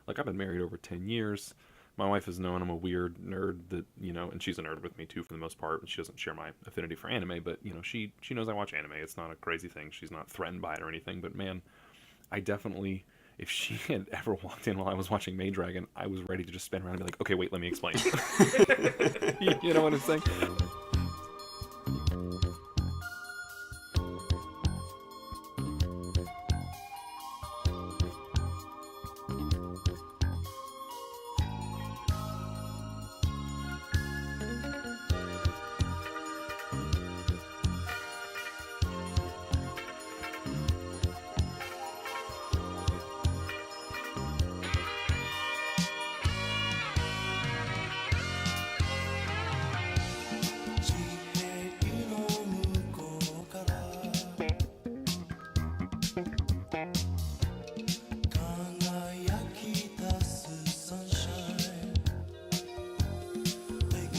Like, I've been married over 10 years. My wife has known I'm a weird nerd that, and she's a nerd with me too for the most part. She doesn't share my affinity for anime, but, she knows I watch anime. It's not a crazy thing. She's not threatened by it or anything. But man, I definitely, if she had ever walked in while I was watching Maid, I was ready to just spin around and be like, okay, wait, let me explain. You know what I'm saying?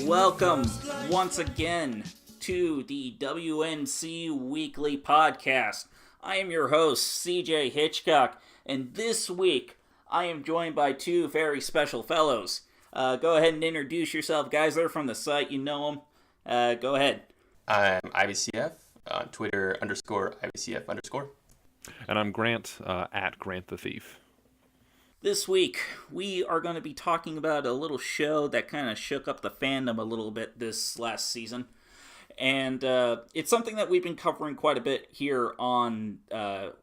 Welcome once again to the WNC Weekly Podcast. I am your host, CJ Hitchcock, and this week I am joined by two very special fellows. Go ahead and introduce yourself, guys. They're from the site, you know them. Go ahead. I'm IBCF on Twitter _IBCF_. And I'm Grant, at Grant the Thief. This week, we are going to be talking about a little show that kind of shook up the fandom a little bit this last season. And it's something that we've been covering quite a bit here on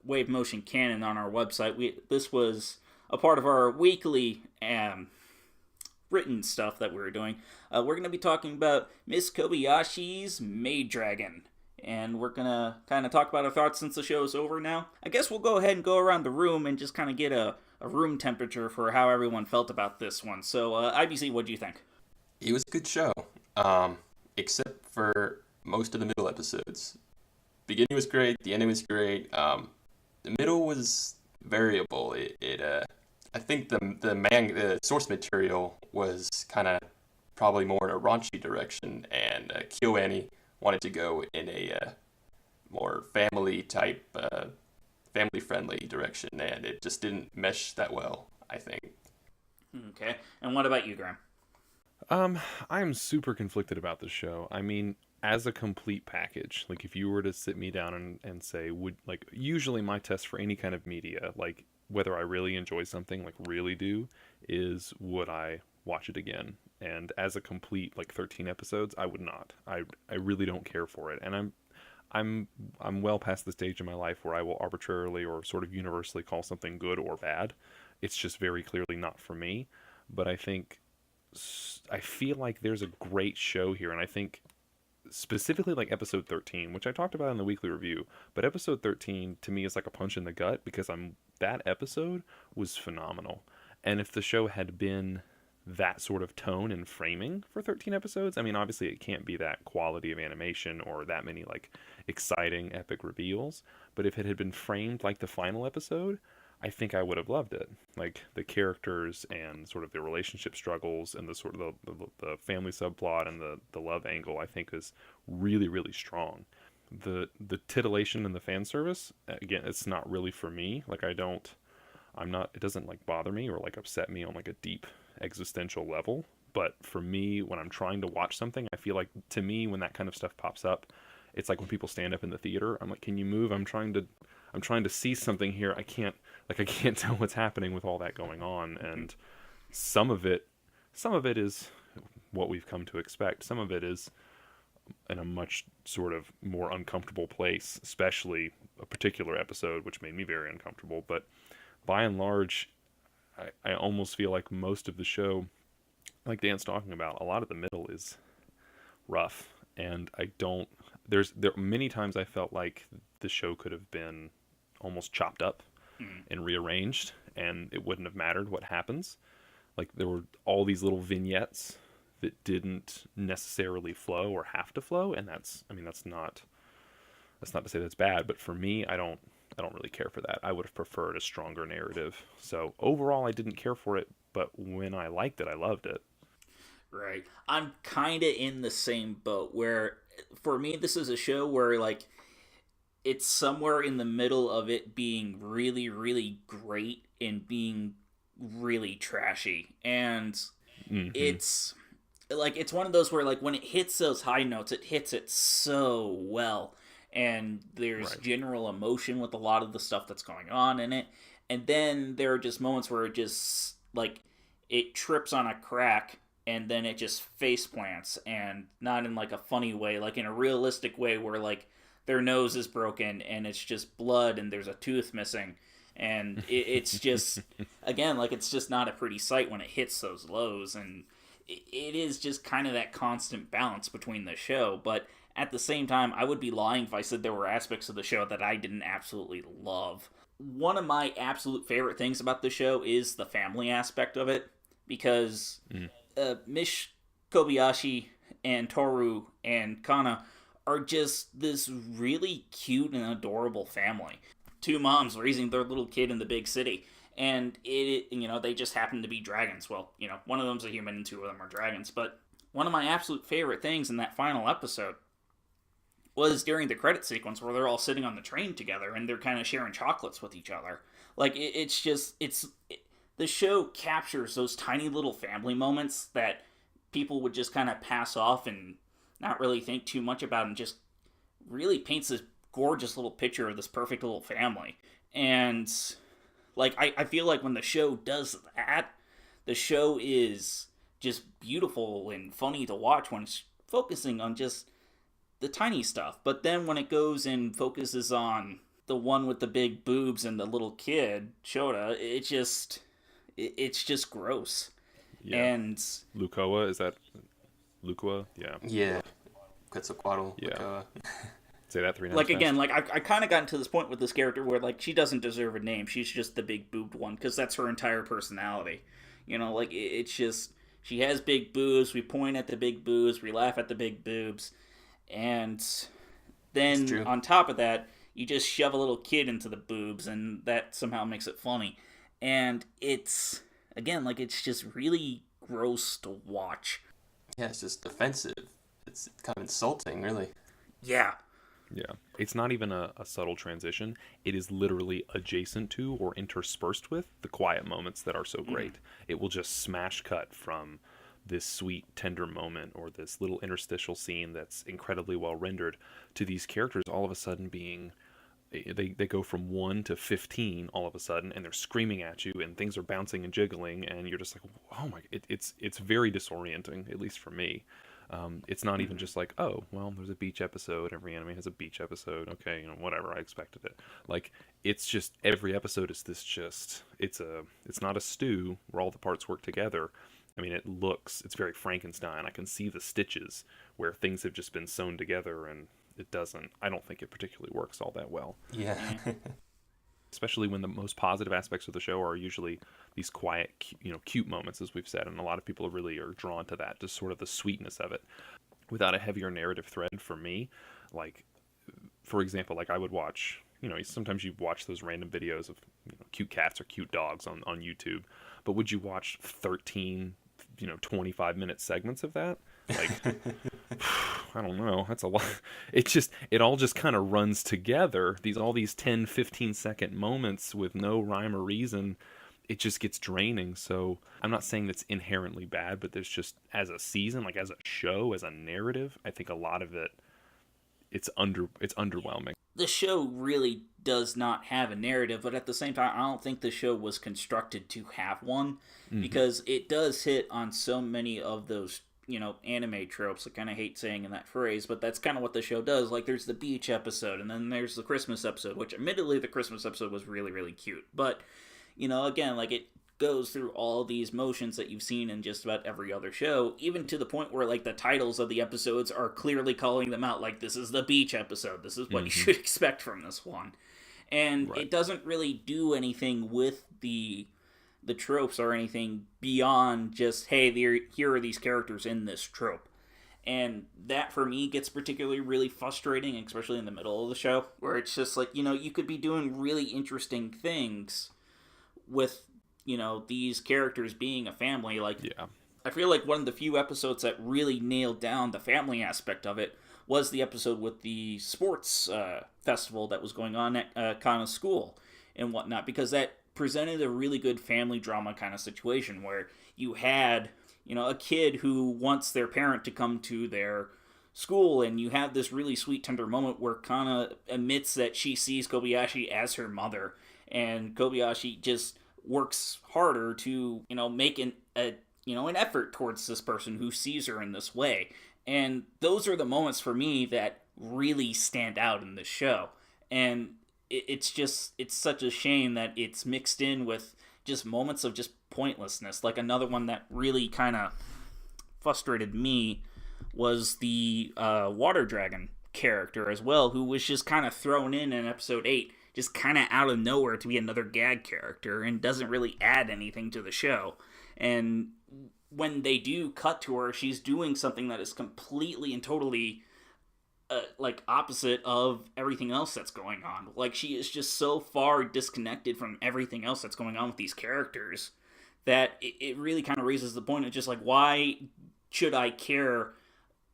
Wave Motion Canon on our website. This was a part of our weekly written stuff that we were doing. We're going to be talking about Miss Kobayashi's Maid Dragon. And we're going to kind of talk about our thoughts since the show is over now. I guess we'll go ahead and go around the room and just kind of get a room temperature for how everyone felt about this one. So, IBC, what do you think? It was a good show, except for most of the middle episodes. Beginning was great, the ending was great. The middle was variable. I think the source material was kind of probably more in a raunchy direction, and KyoAni wanted to go in a more family-type, family-friendly direction, and it just didn't mesh that well, I think. Okay, and what about you, Graham? I'm super conflicted about this show. I mean, as a complete package, like if you were to sit me down and say, usually my test for any kind of media, like whether I really enjoy something, like really do, is would I watch it again? And as a complete, 13 episodes, I would not. I really don't care for it, and I'm well past the stage in my life where I will arbitrarily or sort of universally call something good or bad. It's just very clearly not for me. But I feel like there's a great show here, and I think specifically like episode 13, which I talked about in the weekly review, but episode 13 to me is like a punch in the gut because that episode was phenomenal. And if the show had been that sort of tone and framing for 13 episodes, I mean, obviously it can't be that quality of animation or that many exciting epic reveals, but if it had been framed like the final episode, I think I would have loved it. Like the characters and sort of the relationship struggles and the sort of the family subplot and the love angle, I think is really, really strong. The titillation and the fan service, again, it's not really for me. It doesn't bother me or upset me on a deep existential level. But for me, when I'm trying to watch something, I feel like, to me, when that kind of stuff pops up, it's like when people stand up in the theater. I'm like, can you move? I'm trying to see something here. I can't tell what's happening with all that going on. And some of it is what we've come to expect. Some of it is in a much sort of more uncomfortable place, especially a particular episode, which made me very uncomfortable. But by and large, I almost feel like most of the show, like Dan's talking about, a lot of the middle is rough. And there many times I felt like the show could have been almost chopped up and rearranged, and it wouldn't have mattered what happens. There were all these little vignettes that didn't necessarily flow or have to flow, and that's not to say that's bad, but for me, I don't really care for that. I would have preferred a stronger narrative. So overall, I didn't care for it, but when I liked it, I loved it. Right. I'm kind of in the same boat where, for me, this is a show where, it's somewhere in the middle of it being really, really great and being really trashy, and Mm-hmm. it's like it's one of those where like when it hits those high notes, it hits it so well, and there's Right. general emotion with a lot of the stuff that's going on in it, and then there are just moments where it just like it trips on a crack and then it just face plants, and not in like a funny way, like in a realistic way where like their nose is broken and it's just blood and there's a tooth missing, and it's just again like it's just not a pretty sight when it hits those lows, and it is just kind of that constant balance between the show. But at the same time, I would be lying if I said there were aspects of the show that I didn't absolutely love. One of my absolute favorite things about the show is the family aspect of it, because Mish Kobayashi and Toru and Kana are just this really cute and adorable family. Two moms raising their little kid in the big city, and they just happen to be dragons. Well, one of them's a human and two of them are dragons. But one of my absolute favorite things in that final episode was during the credit sequence where they're all sitting on the train together and they're kind of sharing chocolates with each other. Like the show captures those tiny little family moments that people would just kind of pass off and not really think too much about, and just really paints this gorgeous little picture of this perfect little family. And like I feel like when the show does that, the show is just beautiful and funny to watch when it's focusing on just the tiny stuff. But then when it goes and focuses on the one with the big boobs and the little kid, Shota, it's just gross. Yeah. And Lukoa, is that Lukua? Yeah. Yeah. Quetzalcoatl. Yeah. Say that 3 times like fast. again, like I kind of gotten to this point with this character where like she doesn't deserve a name. She's just the big boobed one because that's her entire personality. Like it's just she has big boobs. We point at the big boobs. We laugh at the big boobs, and then on top of that, you just shove a little kid into the boobs, and that somehow makes it funny. And it's again like it's just really gross to watch. Yeah, it's just offensive. It's kind of insulting, really. Yeah. Yeah. It's not even a subtle transition. It is literally adjacent to or interspersed with the quiet moments that are so great. It will just smash cut from this sweet, tender moment or this little interstitial scene that's incredibly well rendered to these characters all of a sudden being... They go from 1 to 15 all of a sudden, and they're screaming at you, and things are bouncing and jiggling, and you're just like, oh my... It's very disorienting, at least for me. It's not even just like, oh, well, there's a beach episode. Every anime has a beach episode. Okay, whatever. I expected it. Like, it's just every episode is this just it's not a stew where all the parts work together. I mean, it's very Frankenstein. I can see the stitches where things have just been sewn together, and I don't think it particularly works all that well. Yeah. Especially when the most positive aspects of the show are usually these quiet, cute moments, as we've said, and a lot of people really are drawn to that, just sort of the sweetness of it, without a heavier narrative thread. For me, like, for example, like I would watch, sometimes you watch those random videos of cute cats or cute dogs on YouTube, but would you watch 13, 25-minute segments of that? Like, I don't know. That's a lot. It all just kind of runs together. All these 10, 15-second moments with no rhyme or reason. It just gets draining. So I'm not saying that's inherently bad, but there's just, as a season, like as a show, as a narrative, I think a lot of it's underwhelming. The show really does not have a narrative, but at the same time, I don't think the show was constructed to have one, because it does hit on so many of those anime tropes. I kind of hate saying in that phrase, but that's kind of what the show does. Like, there's the beach episode, and then there's the Christmas episode, which admittedly the Christmas episode was really, really cute. But, again, like, it goes through all these motions that you've seen in just about every other show, even to the point where, like, the titles of the episodes are clearly calling them out. Like, this is the beach episode. This is what you should expect from this one. And it doesn't really do anything with the tropes or anything beyond just, hey, here are these characters in this trope. And that, for me, gets particularly really frustrating, especially in the middle of the show, where it's just like, you could be doing really interesting things with, these characters being a family. Like, I feel like one of the few episodes that really nailed down the family aspect of it was the episode with the sports festival that was going on at Kana's school and whatnot, because that presented a really good family drama kind of situation where you had, a kid who wants their parent to come to their school, and you have this really sweet, tender moment where Kana admits that she sees Kobayashi as her mother, and Kobayashi just works harder to, make an effort towards this person who sees her in this way. And those are the moments for me that really stand out in this show. And it's such a shame that it's mixed in with just moments of just pointlessness. Like another one that really kind of frustrated me was the water dragon character as well, who was just kind of thrown in episode 8, just kind of out of nowhere to be another gag character and doesn't really add anything to the show. And when they do cut to her, she's doing something that is completely and totally opposite of everything else that's going on. Like, she is just so far disconnected from everything else that's going on with these characters that it really kind of raises the point of just like, why should I care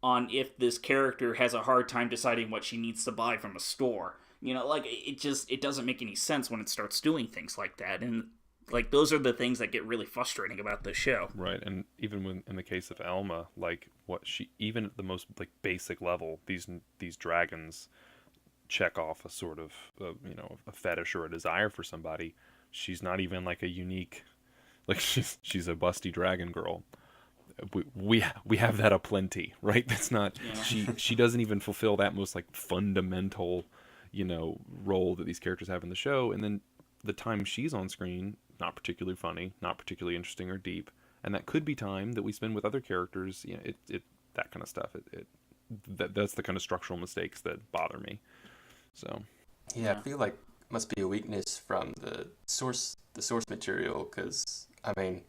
on if this character has a hard time deciding what she needs to buy from a store? It doesn't make any sense when it starts doing things like that. And like, those are the things that get really frustrating about this show. Right, and even when in the case of Elma, like even at the most like basic level, these dragons check off a sort of a fetish or a desire for somebody. She's not even like a unique, like she's a busty dragon girl. We have that aplenty, right? That's not she doesn't even fulfill that most like fundamental, role that these characters have in the show. And then the time she's on screen, not particularly funny, not particularly interesting or deep, and that could be time that we spend with other characters. That kind of stuff. That's the kind of structural mistakes that bother me. So yeah, I feel like it must be a weakness from the source material, because I mean,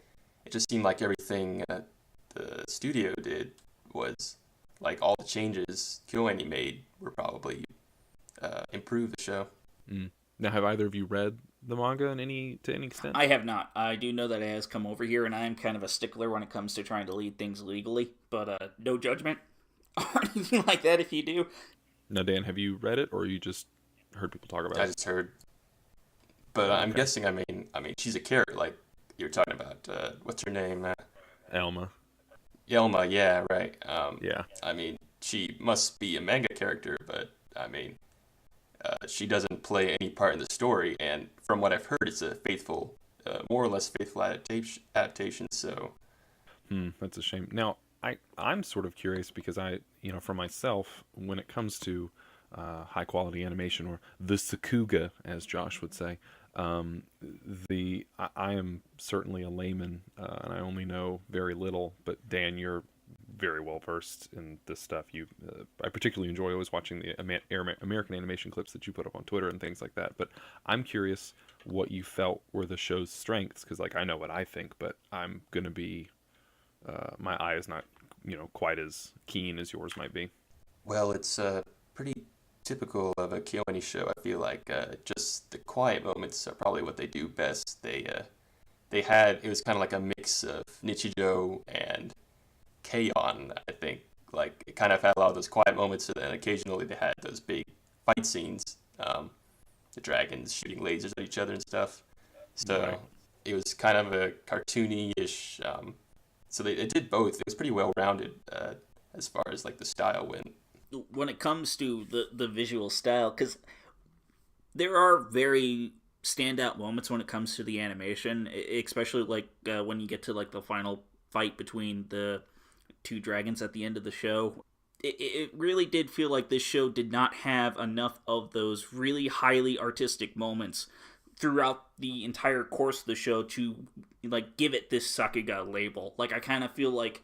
it just seemed like everything the studio did was like all the changes KyoAni made were probably improve the show. Now, have either of you read the manga to any extent? I have not. I do know that it has come over here, and I am kind of a stickler when it comes to trying to lead things legally, but no judgment or anything like that if you do. Now, Dan, have you read it, or you just heard people talk about it? I just heard. But I'm guessing, I mean, she's a character, like you're talking about, what's her name? Elma. Elma, yeah, right. Yeah. I mean, she must be a manga character, but I mean, she doesn't play any part in the story, and from what I've heard, it's a faithful, more or less faithful adaptation. So, that's a shame. Now, I'm sort of curious because for myself, when it comes to high quality animation, or the Sakuga, as Josh would say, I am certainly a layman, and I only know very little. But Dan, you're very well versed in this stuff. I particularly enjoy always watching the American animation clips that you put up on Twitter and things like that. But I'm curious what you felt were the show's strengths, because like I know what I think, but I'm gonna be my eye is not quite as keen as yours might be. Well, it's pretty typical of a KyoAni show. I feel like just the quiet moments are probably what they do best. It was kind of like a mix of Nichijou and K-On! I think. Like, it kind of had a lot of those quiet moments, and then occasionally they had those big fight scenes, the dragons shooting lasers at each other and stuff. So Right. It was kind of a cartoony-ish. So they did both. It was pretty well-rounded as far as like the style went. When it comes to the visual style, because there are very standout moments when it comes to the animation, especially like when you get to like the final fight between the two dragons at the end of the show. It really did feel like this show did not have enough of those really highly artistic moments throughout the entire course of the show to like give it this Sakuga label. Like, I kind of feel like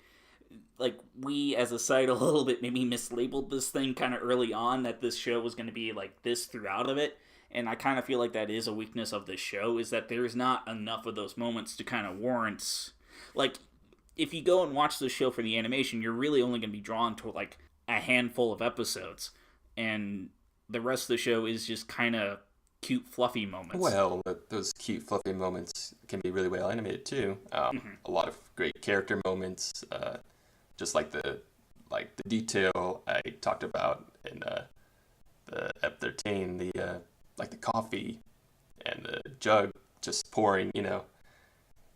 we as a site a little bit maybe mislabeled this thing kind of early on, that this show was going to be like this throughout of it. And I kind of feel like that is a weakness of this show, is that there's not enough of those moments to kind of warrant, like, if you go and watch the show for the animation, you're really only going to be drawn to like a handful of episodes, and the rest of the show is just kind of cute, fluffy moments. Well, those cute, fluffy moments can be really well animated too. A lot of great character moments, just like the detail I talked about in the Ep 13, the like the coffee and the jug just pouring,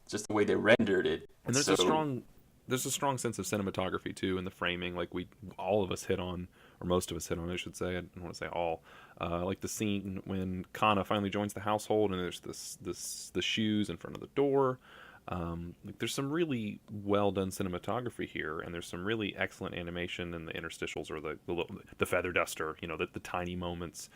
just the way they rendered it. And So there's a strong sense of cinematography too in the framing. Like all of us hit on, or most of us hit on, I should say. I don't want to say all. Like the scene when Kana finally joins the household, and there's the shoes in front of the door. Like there's some really well done cinematography here, and there's some really excellent animation in the interstitials, or the feather duster. The tiny moments,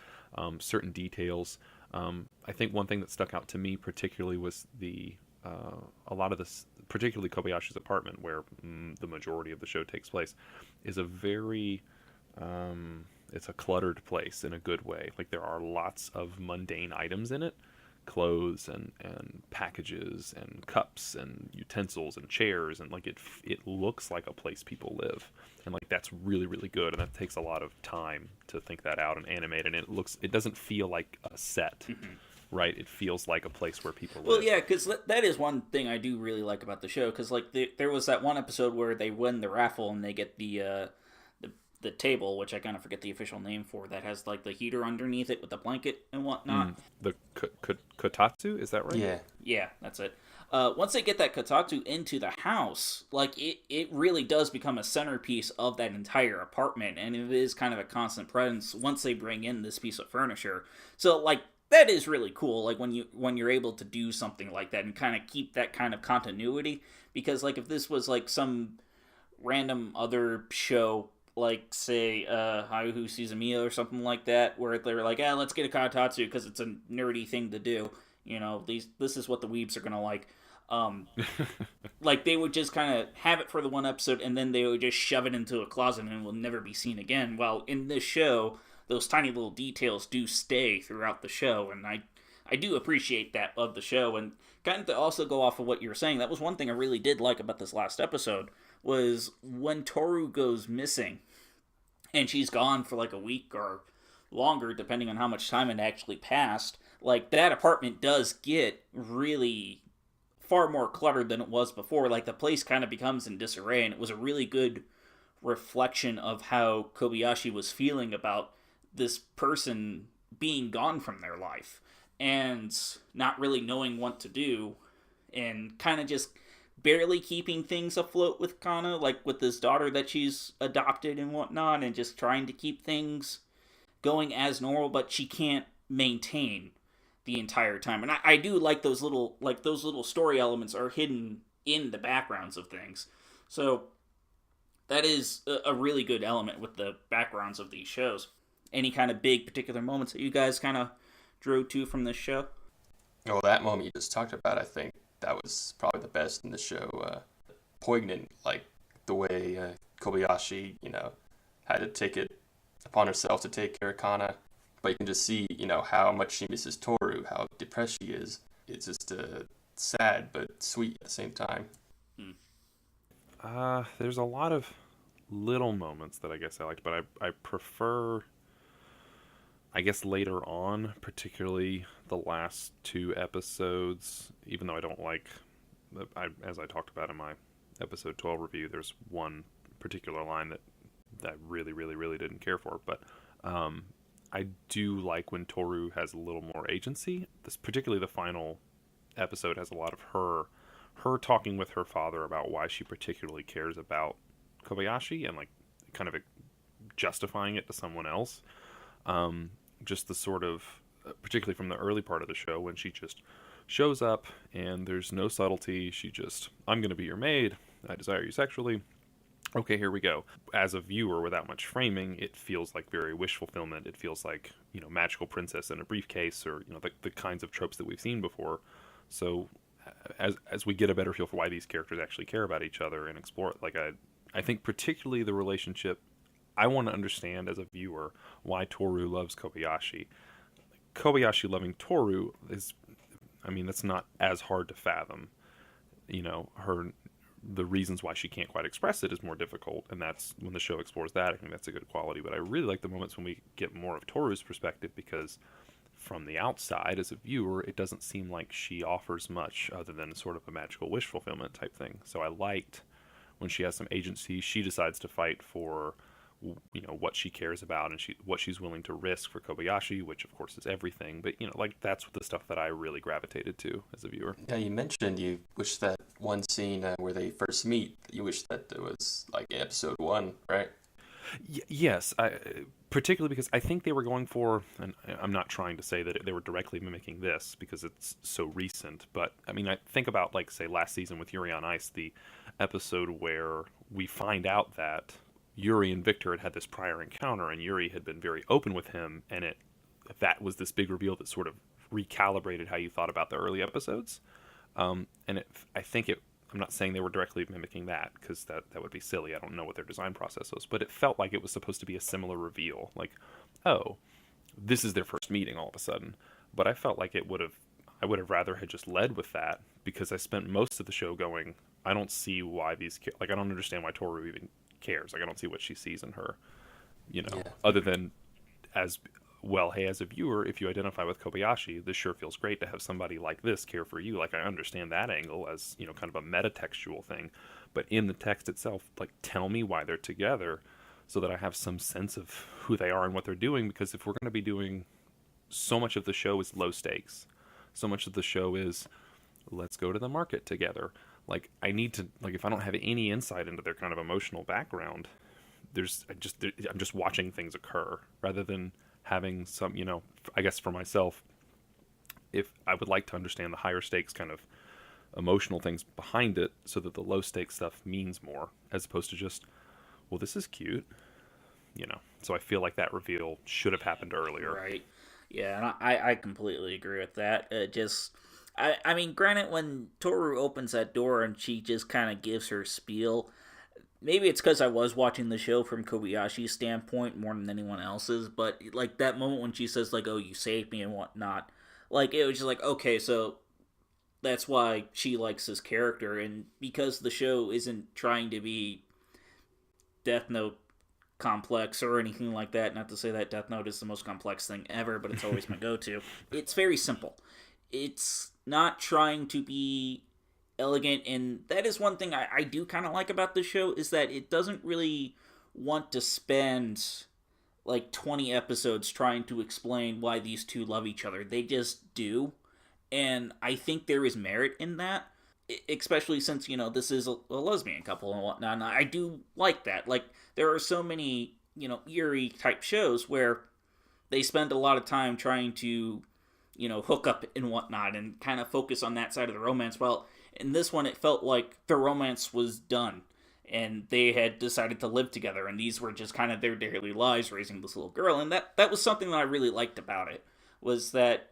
certain details. I think one thing that stuck out to me particularly was a lot of this, particularly Kobayashi's apartment, where the majority of the show takes place, is a very it's a cluttered place in a good way. Like there are lots of mundane items in it, clothes and packages and cups and utensils and chairs, and like it looks like a place people live, and like that's really really good, and that takes a lot of time to think that out and animate, and it doesn't feel like a set. Mm-hmm. Right, it feels like a place where people live. Well, yeah, because that is one thing I do really like about the show. Because like there was that one episode where they win the raffle and they get the table, which I kind of forget the official name for, that has like the heater underneath it with the blanket and whatnot. The kotatsu, is that right? Yeah, that's it. Once they get that kotatsu into the house, like it really does become a centerpiece of that entire apartment, and it is kind of a constant presence once they bring in this piece of furniture. So like, that is really cool, like when you're able to do something like that and kind of keep that kind of continuity. Because like if this was like some random other show, like say Hayao Suzumiya or something like that, where they're like, let's get a kotatsu because it's a nerdy thing to do, this is what the weebs are gonna like. Like they would just kind of have it for the one episode and then they would just shove it into a closet and it will never be seen again. While in this show, those tiny little details do stay throughout the show, and I do appreciate that of the show. And kind of to also go off of what you were saying, that was one thing I really did like about this last episode, was when Toru goes missing, and she's gone for like a week or longer, depending on how much time it actually passed. Like, that apartment does get really far more cluttered than it was before. Like, the place kind of becomes in disarray, and it was a really good reflection of how Kobayashi was feeling about this person being gone from their life and not really knowing what to do, and kind of just barely keeping things afloat with Kana, like with this daughter that she's adopted and whatnot, and just trying to keep things going as normal, but she can't maintain the entire time. And I do like those little story elements are hidden in the backgrounds of things. So that is a really good element with the backgrounds of these shows. Any kind of big particular moments that you guys kind of drew to from this show? Well, that moment you just talked about, I think that was probably the best in the show. Poignant, like the way Kobayashi, had to take it upon herself to take care of Kana. But you can just see, how much she misses Toru, how depressed she is. It's just sad but sweet at the same time. There's a lot of little moments that I guess I liked, but I prefer, I guess, later on, particularly the last two episodes, even though I don't like, as I talked about in my episode 12 review, there's one particular line that I really, really, really didn't care for, but I do like when Toru has a little more agency. This, particularly the final episode, has a lot of her talking with her father about why she particularly cares about Kobayashi, and like kind of justifying it to someone else. Just the sort of, particularly from the early part of the show, when she just shows up and there's no subtlety. She just, I'm going to be your maid. I desire you sexually. Okay, here we go. As a viewer, without much framing, it feels like very wish fulfillment. It feels like, magical princess in a briefcase, or, the kinds of tropes that we've seen before. So as we get a better feel for why these characters actually care about each other and explore it, like I think particularly the relationship, I want to understand as a viewer why Toru loves Kobayashi. Kobayashi loving Toru is, that's not as hard to fathom. The reasons why she can't quite express it is more difficult, and that's when the show explores that. I think that's a good quality, but I really like the moments when we get more of Toru's perspective, because from the outside, as a viewer, it doesn't seem like she offers much other than sort of a magical wish fulfillment type thing. So I liked when she has some agency. She decides to fight for what she cares about and what she's willing to risk for Kobayashi, which of course is everything. But like that's the stuff that I really gravitated to as a viewer. Yeah, you mentioned you wish that one scene where they first meet, you wish that it was like in episode 1, right? Yes, particularly because I think they were going for, and I'm not trying to say that they were directly mimicking this because it's so recent, but I mean, I think about, like, say, last season with Yuri on Ice, the episode where we find out that Yuri and Victor had this prior encounter, and Yuri had been very open with him, and that was this big reveal that sort of recalibrated how you thought about the early episodes. I think I'm not saying they were directly mimicking that, because that would be silly. I don't know what their design process was, but it felt like it was supposed to be a similar reveal. Like, oh, this is their first meeting all of a sudden. But I felt like I would have rather had just led with that, because I spent most of the show going, I don't see why I don't understand why Toru even cares. Like, I don't see what she sees in her, Yeah. other than as well, hey, as a viewer, if you identify with Kobayashi, this sure feels great to have somebody like this care for you. Like, I understand that angle as, kind of a metatextual thing. But in the text itself, like, tell me why they're together so that I have some sense of who they are and what they're doing. Because if we're going to be doing, so much of the show is low stakes. So much of the show is, let's go to the market together. Like, I need to, like, if I don't have any insight into their kind of emotional background, I'm just watching things occur rather than having some, I guess for myself, if I would like to understand the higher stakes kind of emotional things behind it so that the low stakes stuff means more, as opposed to just, well, this is cute, So I feel like that reveal should have happened earlier. Right. Yeah, and I completely agree with that. I mean, granted, when Toru opens that door and she just kind of gives her spiel, maybe it's because I was watching the show from Kobayashi's standpoint more than anyone else's, but like that moment when she says, like, "Oh, you saved me" and whatnot, like, it was just like, okay, so that's why she likes this character, and because the show isn't trying to be Death Note complex or anything like that. Not to say that Death Note is the most complex thing ever, but it's always my go-to. It's very simple. It's not trying to be elegant, and that is one thing I do kind of like about the show, is that it doesn't really want to spend like 20 episodes trying to explain why these two love each other. They just do, and I think there is merit in that, especially since, this is a lesbian couple and whatnot, and I do like that. Like, there are so many, eerie type shows where they spend a lot of time trying to, hook up and whatnot and kind of focus on that side of the romance. Well, in this one, it felt like the romance was done and they had decided to live together, and these were just kind of their daily lives raising this little girl. And that was something that I really liked about it, was that,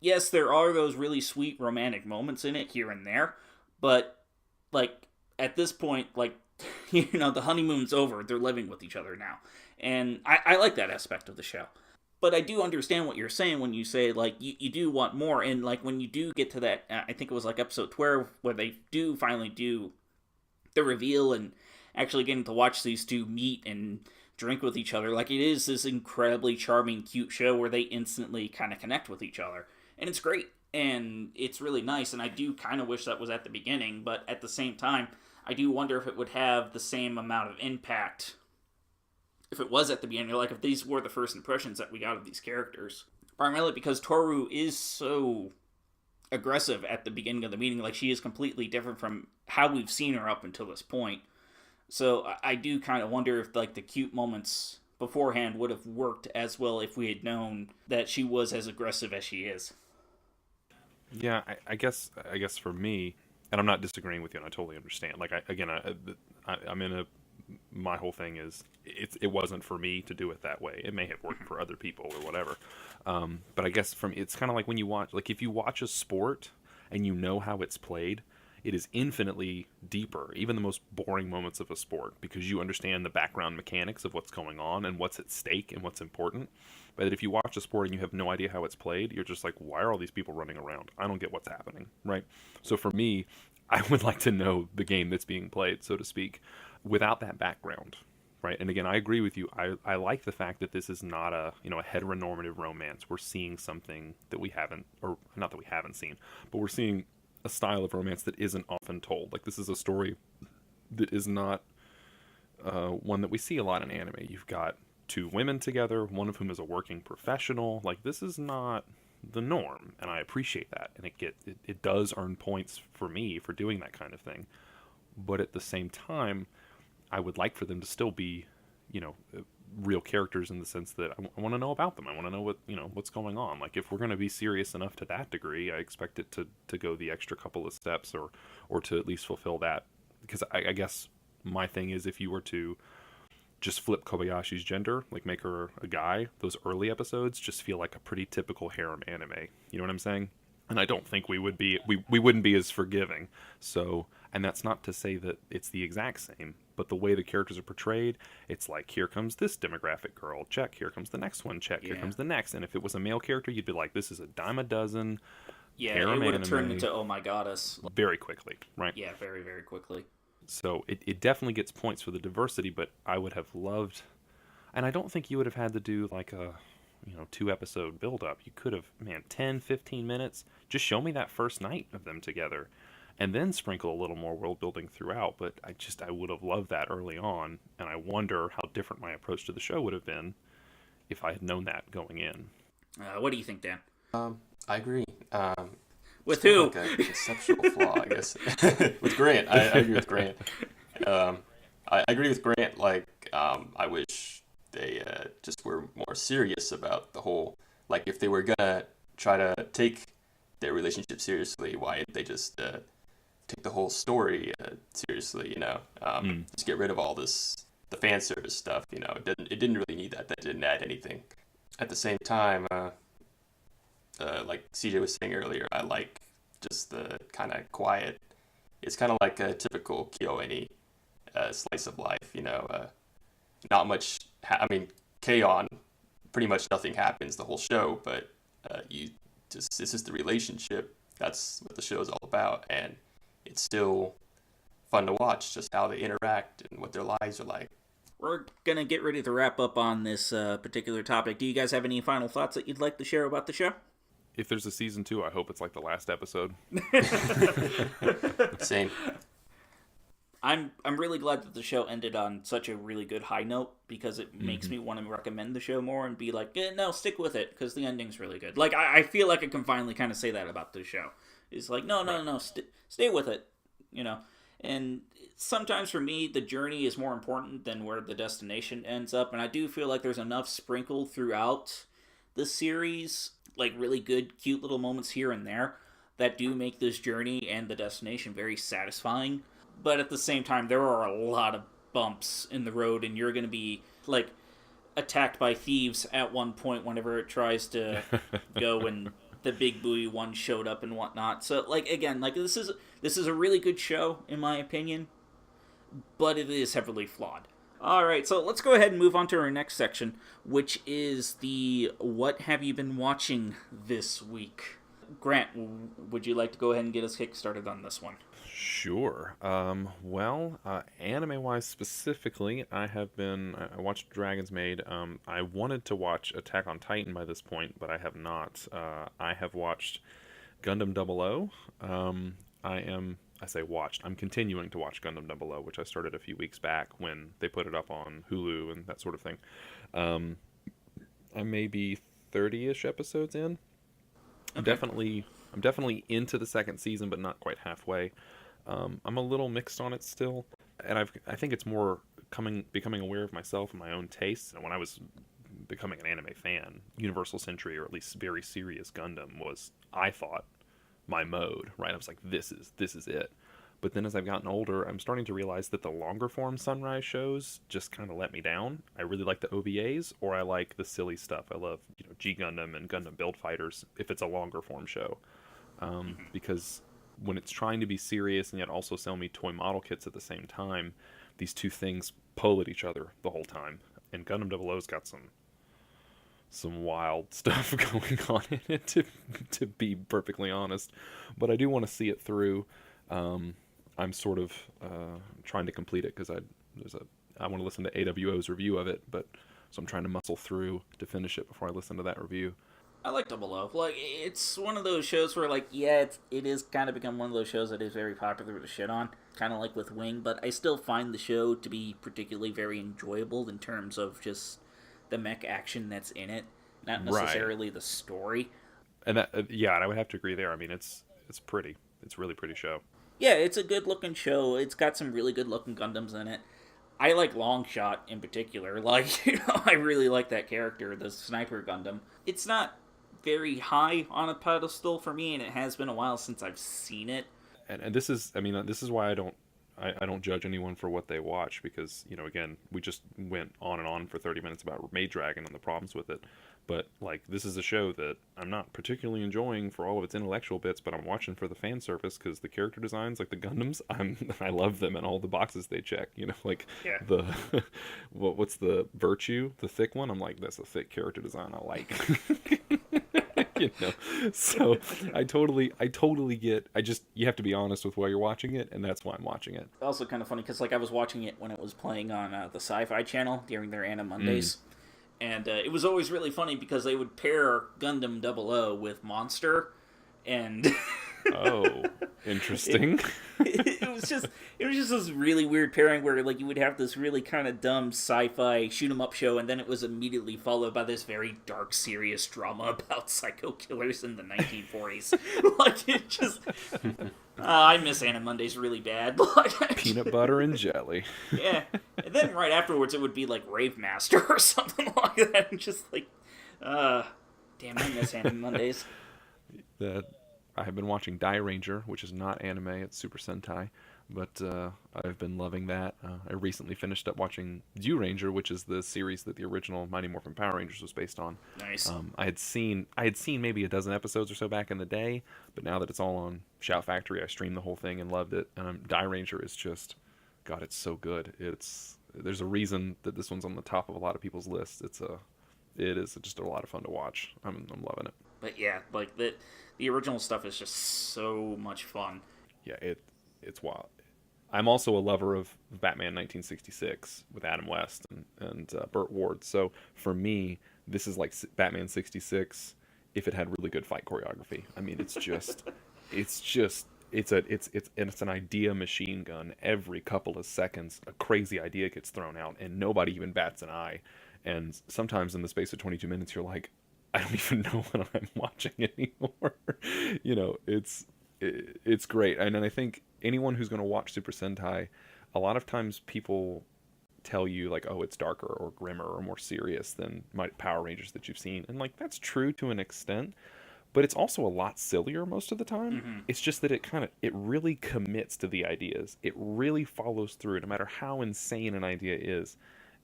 yes, there are those really sweet romantic moments in it here and there, but, like, at this point, like, the honeymoon's over. They're living with each other now. And I like that aspect of the show. But I do understand what you're saying when you say, like, you do want more. And, like, when you do get to that, I think it was, like, episode 12, where they do finally do the reveal and actually getting to watch these two meet and drink with each other. Like, it is this incredibly charming, cute show where they instantly kind of connect with each other. And it's great. And it's really nice. And I do kind of wish that was at the beginning. But at the same time, I do wonder if it would have the same amount of impact if it was at the beginning, like if these were the first impressions that we got of these characters. Primarily because Toru is so aggressive at the beginning of the meeting. Like, she is completely different from how we've seen her up until this point. So I do kind of wonder if, like, the cute moments beforehand would have worked as well if we had known that she was as aggressive as she is. Yeah, I guess for me, and I'm not disagreeing with you, and I totally understand. Like, I'm in a, my whole thing is, it wasn't for me to do it that way. It may have worked for other people or whatever. But I guess it's kind of like when you watch, like, if you watch a sport and you know how it's played, it is infinitely deeper, even the most boring moments of a sport, because you understand the background mechanics of what's going on and what's at stake and what's important. But if you watch a sport and you have no idea how it's played, you're just like, why are all these people running around? I don't get what's happening, right? So for me, I would like to know the game that's being played, so to speak, without that background, right? And again, I agree with you. I like the fact that this is not a heteronormative romance. We're seeing something that we haven't, or not that we haven't seen, but we're seeing a style of romance that isn't often told. Like, this is a story that is not one that we see a lot in anime. You've got two women together, one of whom is a working professional. Like, this is not the norm, and I appreciate that. And it does earn points for me for doing that kind of thing. But at the same time, I would like for them to still be, real characters in the sense that I want to know about them. I want to know what's going on. Like, if we're going to be serious enough to that degree, I expect it to go the extra couple of steps, or to at least fulfill that. Because I guess my thing is, if you were to just flip Kobayashi's gender, like make her a guy, those early episodes just feel like a pretty typical harem anime. You know what I'm saying? And I don't think we wouldn't be as forgiving. So, and that's not to say that it's the exact same, but the way the characters are portrayed, it's like, here comes this demographic girl, check. Here comes the next one, check. Here comes the next. And if it was a male character, you'd be like, this is a dime a dozen. Yeah, it would have turned into Oh My Goddess very quickly, right? Yeah, very, very quickly. So it definitely gets points for the diversity, but I would have loved, and I don't think you would have had to do like a 2-episode build up. You could have, 10, 15 minutes, just show me that first night of them together, and then sprinkle a little more world building throughout. But I would have loved that early on, and I wonder how different my approach to the show would have been if I had known that going in. What do you think, Dan? I agree. With who? Like a conceptual flaw, I guess. With Grant, I agree with Grant. I agree with Grant. Like, I wish they just were more serious about the whole. Like, if they were gonna try to take their relationship seriously, why didn't they just take the whole story seriously? Just get rid of all this, the fan service stuff. It didn't really need that. That didn't add anything. At the same time, like CJ was saying earlier, I like just the kind of quiet. It's kind of like a typical KyoAni slice of life, not much. K-On, pretty much nothing happens the whole show, but it's just the relationship. That's what the show is all about, and it's still fun to watch just how they interact and what their lives are like. We're gonna get ready to wrap up on this particular topic. Do you guys have any final thoughts that you'd like to share about the show? If there's a season 2, I hope it's like the last episode. Same. I'm really glad that the show ended on such a really good high note, because it makes me want to recommend the show more and be like, no, stick with it, because the ending's really good. Like, I feel like I can finally kind of say that about the show. It's like, no, stay with it, And sometimes for me, the journey is more important than where the destination ends up, and I do feel like there's enough sprinkled throughout the series, like really good, cute little moments here and there, that do make this journey and the destination very satisfying. But at the same time, there are a lot of bumps in the road, and you're going to be, like, attacked by thieves at one point whenever it tries to go and the big booty one showed up and whatnot. So, like, again, like, this is a really good show, in my opinion, but it is heavily flawed. Alright, so let's go ahead and move on to our next section, which is the What Have You Been Watching This Week? Grant, would you like to go ahead and get us kick-started on this one? Sure. Anime-wise specifically, I watched Dragon's Maid. I wanted to watch Attack on Titan by this point, but I have not. I have watched Gundam 00. I'm continuing to watch Gundam 00, which I started a few weeks back when they put it up on Hulu and that sort of thing. I may be 30-ish episodes in. Okay. I'm definitely into the second season, but not quite halfway. I'm a little mixed on it still, and I think it's more becoming aware of myself and my own tastes. And when I was becoming an anime fan, Universal Century, or at least very serious Gundam, was, I thought, my mode, right? I was like, this is it. But then as I've gotten older, I'm starting to realize that the longer form Sunrise shows just kind of let me down. I really like the OVAs, or I like the silly stuff. I love, G Gundam and Gundam Build Fighters if it's a longer form show. Because when it's trying to be serious and yet also sell me toy model kits at the same time, these two things pull at each other the whole time. And Gundam 00's got some wild stuff going on in it, to be perfectly honest. But I do want to see it through. I'm sort of trying to complete it because I want to listen to AWO's review of it, so I'm trying to muscle through to finish it before I listen to that review. I like Double O. Like, it's one of those shows where, like, yeah, it is kind of become one of those shows that is very popular to shit on. kind of like with Wing, but I still find the show to be particularly very enjoyable in terms of just the mech action that's in it, not Right. necessarily the story. And that, yeah, and I would have to agree there. I mean, it's pretty. It's a really pretty show. Yeah, it's a good looking show. It's got some really good looking Gundams in it. I like Longshot in particular. Like, I really like that character, the Sniper Gundam. It's not very high on a pedestal for me, and it has been a while since I've seen it. And this is, I mean, this is why I don't judge anyone for what they watch, because, you know, again, we just went on and on for 30 minutes about Maid Dragon and the problems with it. But, like, this is a show that I'm not particularly enjoying for all of its intellectual bits, but I'm watching for the fan service, because the character designs, like the Gundams, I love them and all the boxes they check. You know, like, Yeah. the what's the Virtue, the thick one? I'm like, that's a thick character design I like. You know, so I totally get. You have to be honest with why you're watching it, and that's why I'm watching it. Also kind of funny, because, like, I was watching it when it was playing on the Sci-Fi Channel during their Anime Mondays. And it was always really funny because they would pair Gundam 00 with Monster, and Oh, interesting. it was just this really weird pairing where, like, you would have this really kind of dumb sci-fi shoot 'em up show, and then it was immediately followed by this very dark, serious drama about psycho killers in the 1940s. Like, it just I miss Anime Mondays really bad. Like, Peanut butter and jelly. yeah, and then right afterwards it would be like Rave Master or something like that, and just like, damn, I miss Anime Mondays. That I have been watching Die Ranger, which is not anime; it's Super Sentai. But I've been loving that. I recently finished up watching Dew Ranger, which is the series that the original Mighty Morphin Power Rangers was based on. Nice. I had seen maybe a dozen episodes or so back in the day, but now that it's all on Shout Factory, I streamed the whole thing and loved it. And Die Ranger is just, God, it's so good. There's a reason that this one's on the top of a lot of people's lists. It is just a lot of fun to watch. I'm loving it. But yeah, like the original stuff is just so much fun. Yeah, it's wild. I'm also a lover of Batman 1966 with Adam West and Burt Ward. So for me, this is like Batman 66 if it had really good fight choreography. I mean, it's an idea machine gun. Every couple of seconds, a crazy idea gets thrown out, and nobody even bats an eye. And sometimes in the space of 22 minutes, you're like, I don't even know what I'm watching anymore. You know, it's great. And I think anyone who's going to watch Super Sentai, a lot of times people tell you, like, oh, it's darker or grimmer or more serious than Power Rangers that you've seen. And, like, that's true to an extent, but it's also a lot sillier most of the time. Mm-hmm. It's just that it really commits to the ideas. It really follows through. No matter how insane an idea is,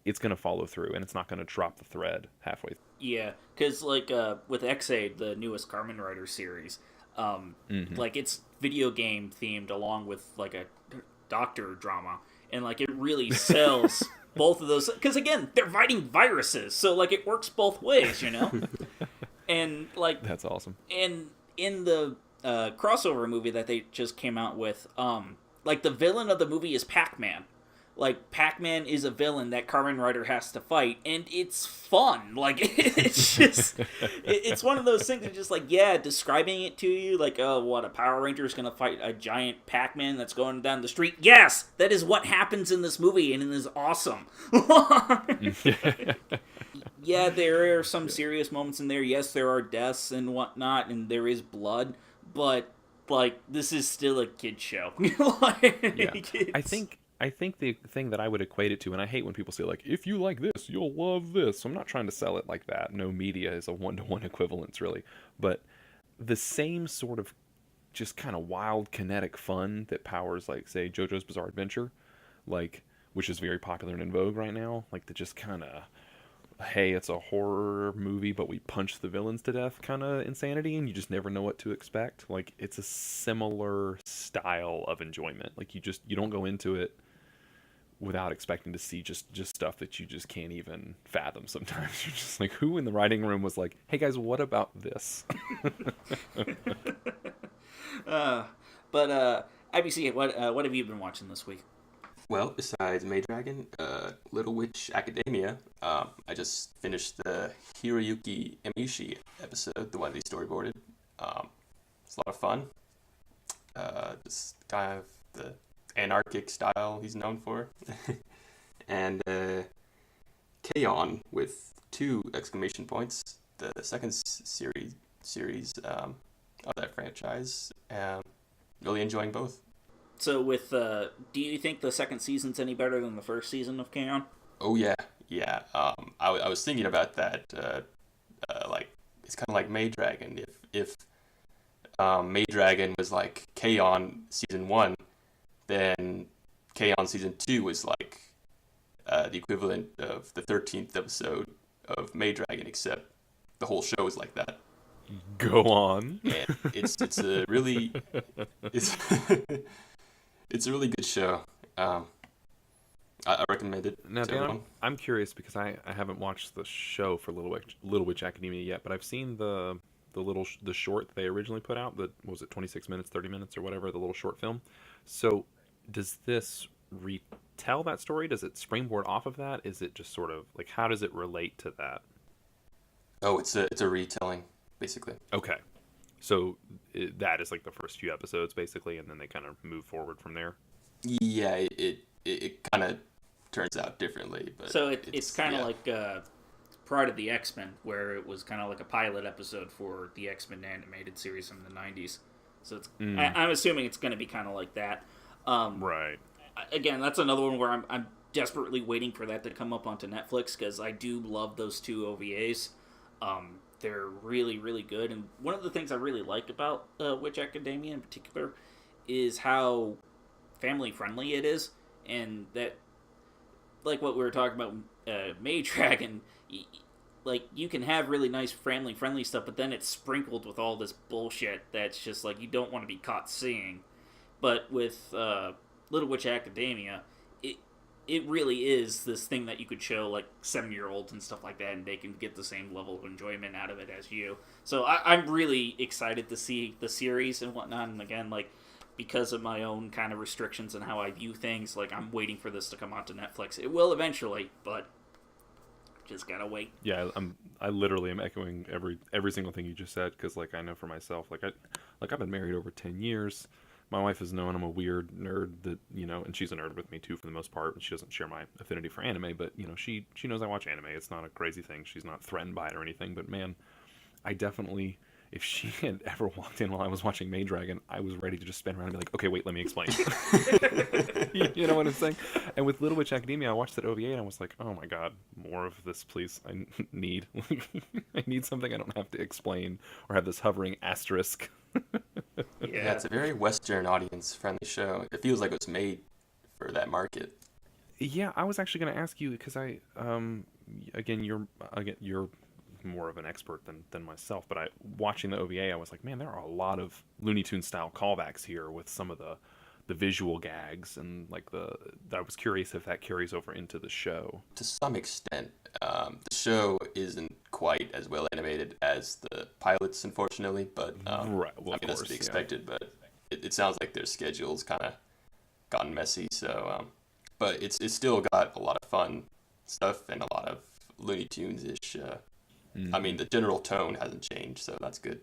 it's going to follow through, and it's not going to drop the thread halfway. Yeah, because, like, with X-Aid, the newest Kamen Rider series, like, it's video game themed along with, like, a doctor drama, and, like, it really sells both of those, because, again, they're fighting viruses, so, like, it works both ways, you know? And, like, That's awesome. and in the crossover movie that they just came out with, like, the villain of the movie is Pac-Man. Like, Pac-Man is a villain that Kamen Rider has to fight, and it's fun. Like, it's just, it's one of those things that just, like, yeah, describing it to you, like, oh, what, a Power Ranger is going to fight a giant Pac-Man that's going down the street? Yes! That is what happens in this movie, and it is awesome. Yeah, there are some serious moments in there. Yes, there are deaths and whatnot, and there is blood, but, like, this is still a kid show. Like, Yeah. I think the thing that I would equate it to, and I hate when people say, like, if you like this, you'll love this. So I'm not trying to sell it like that. No media is a one-to-one equivalence, really. But the same sort of just kind of wild kinetic fun that powers, like, say, JoJo's Bizarre Adventure, like, which is very popular and in vogue right now, like the just kind of, hey, it's a horror movie, but we punch the villains to death kind of insanity, and you just never know what to expect. Like, it's a similar style of enjoyment. Like, you don't go into it without expecting to see just stuff that you just can't even fathom sometimes. You're just like, who in the writing room was like, hey guys, what about this? But IBC, what have you been watching this week? Well, besides Maid Dragon, Little Witch Academia, I just finished the Hiroyuki Emishi episode, the one they storyboarded. It's a lot of fun. Just kind of the anarchic style he's known for. And K-On! With 2 exclamation points, the second series of that franchise. Really enjoying both. So with do you think the second season's any better than the first season of K-On! Oh yeah, yeah. I was thinking about that. Like it's kind of like Maid Dragon. If Maid Dragon was like K-On! Season 1, then K-On! Season 2 was like the equivalent of the 13th episode of Maid Dragon, except the whole show is like that. Go on. And it's a really it's it's a really good show. I recommend it Now, to Dan, everyone. I'm curious because I haven't watched the show for Little Witch Academia yet, but I've seen the short they originally put out. That was it, 26 minutes, 30 minutes, or whatever, the little short film. So, does this retell that story? Does it springboard off of that? Is it just sort of like, how does it relate to that? Oh, it's a retelling, basically. Okay, so that is like the first few episodes, basically, and then they kind of move forward from there. Yeah, it kind of turns out differently, but So it's kind of yeah. like Pride of the X-Men, where it was kind of like a pilot episode for the X-Men animated series from the 90s. So it's I'm assuming it's going to be kind of like that. Right. Again, that's another one where I'm desperately waiting for that to come up onto Netflix, because I do love those 2 OVAs. They're really, really good. And one of the things I really like about Witch Academia in particular is how family-friendly it is. And that, like what we were talking about, Maid Dragon, like, you can have really nice family-friendly stuff, but then it's sprinkled with all this bullshit that's just, like, you don't want to be caught seeing. But with Little Witch Academia, it really is this thing that you could show, like, 7-year-olds and stuff like that, and they can get the same level of enjoyment out of it as you. So I'm really excited to see the series and whatnot, and again, like, because of my own kind of restrictions and how I view things, like, I'm waiting for this to come onto Netflix. It will eventually, but just gotta wait. Yeah, I literally am echoing every single thing you just said, because like I know for myself, I've been married over 10 years. My wife has known I'm a weird nerd that, and she's a nerd with me too for the most part, and she doesn't share my affinity for anime, but she knows I watch anime. It's not a crazy thing. She's not threatened by it or anything, but man, I definitely, if she had ever walked in while I was watching Maid Dragon, I was ready to just spin around and be like, okay, wait, let me explain. You know what I'm saying? And with Little Witch Academia, I watched that OVA and I was like, oh my god, more of this, please. I need I need something I don't have to explain or have this hovering asterisk. Yeah, it's a very Western audience-friendly show. It feels like it was made for that market. Yeah, I was actually going to ask you because again, you're more of an expert than myself, but watching the OVA, I was like, man, there are a lot of Looney Tunes style callbacks here with some of the visual gags and like I was curious if that carries over into the show. To some extent, the show isn't quite as well animated as the pilots, unfortunately, but Right, well, I mean, that's to be expected, but it sounds like their schedule's kind of gotten messy, so but it's still got a lot of fun stuff and a lot of Looney Tunes-ish. I mean, the general tone hasn't changed, so that's good.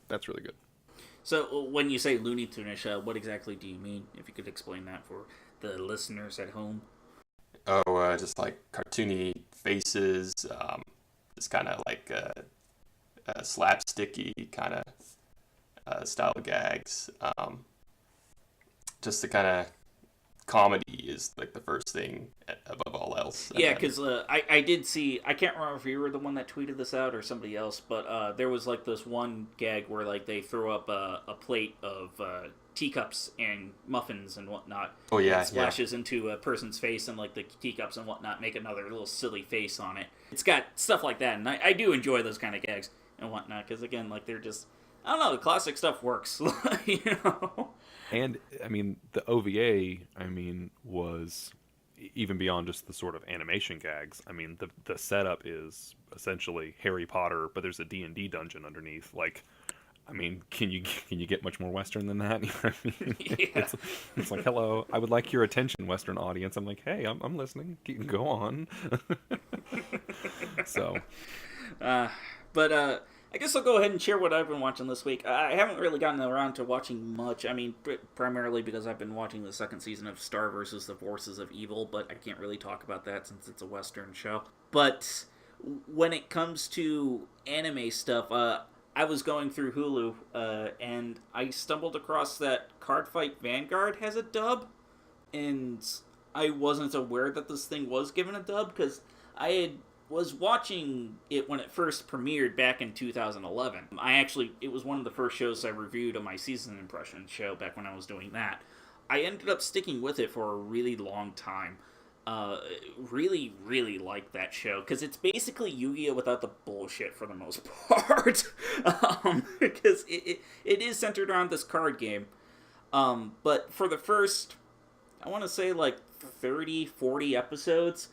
That's really good. So when you say Looney Tune-ish, what exactly do you mean? If you could explain that for the listeners at home. Oh, just like cartoony faces, just kind of like slapsticky kind of style gags. Just the kind of comedy is like the first thing above all else. Yeah, because I did see, I can't remember if you were the one that tweeted this out or somebody else, but there was like this one gag where like they throw up a plate of teacups and muffins and whatnot. Oh yeah, it splashes into a person's face, and like the teacups and whatnot make another little silly face on it. It's got stuff like that, and I do enjoy those kind of gags and whatnot, because again, like they're just, I don't know, the classic stuff works. And I mean, the OVA, was even beyond just the sort of animation gags. I mean, the setup is essentially Harry Potter, but there's a D&D dungeon underneath. Like, I mean, can you get much more Western than that? You know what I mean? Yeah. It's like, hello, I would like your attention, Western audience. I'm like, hey, I'm listening. Go on. So, but I guess I'll go ahead and share what I've been watching this week. I haven't really gotten around to watching much. I mean, primarily because I've been watching the second season of Star vs. the Forces of Evil, but I can't really talk about that since it's a Western show. But when it comes to anime stuff, I was going through Hulu, and I stumbled across that Cardfight Vanguard has a dub, and I wasn't aware that this thing was given a dub, because was watching it when it first premiered back in 2011. It was one of the first shows I reviewed on my season impression show back when I was doing that. I ended up sticking with it for a really long time. Really, really like that show, because it's basically Yu-Gi-Oh! Without the bullshit for the most part. Because it is centered around this card game. But for the first, I want to say like 30, 40 episodes,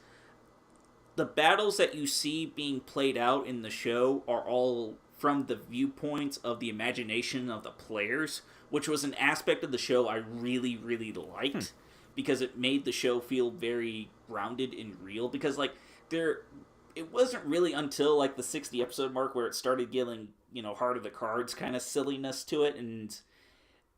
the battles that you see being played out in the show are all from the viewpoints of the imagination of the players, which was an aspect of the show I really, really liked, because it made the show feel very grounded and real. Because like it wasn't really until like the 60 episode mark where it started getting, Heart of the Cards kind of silliness to it, and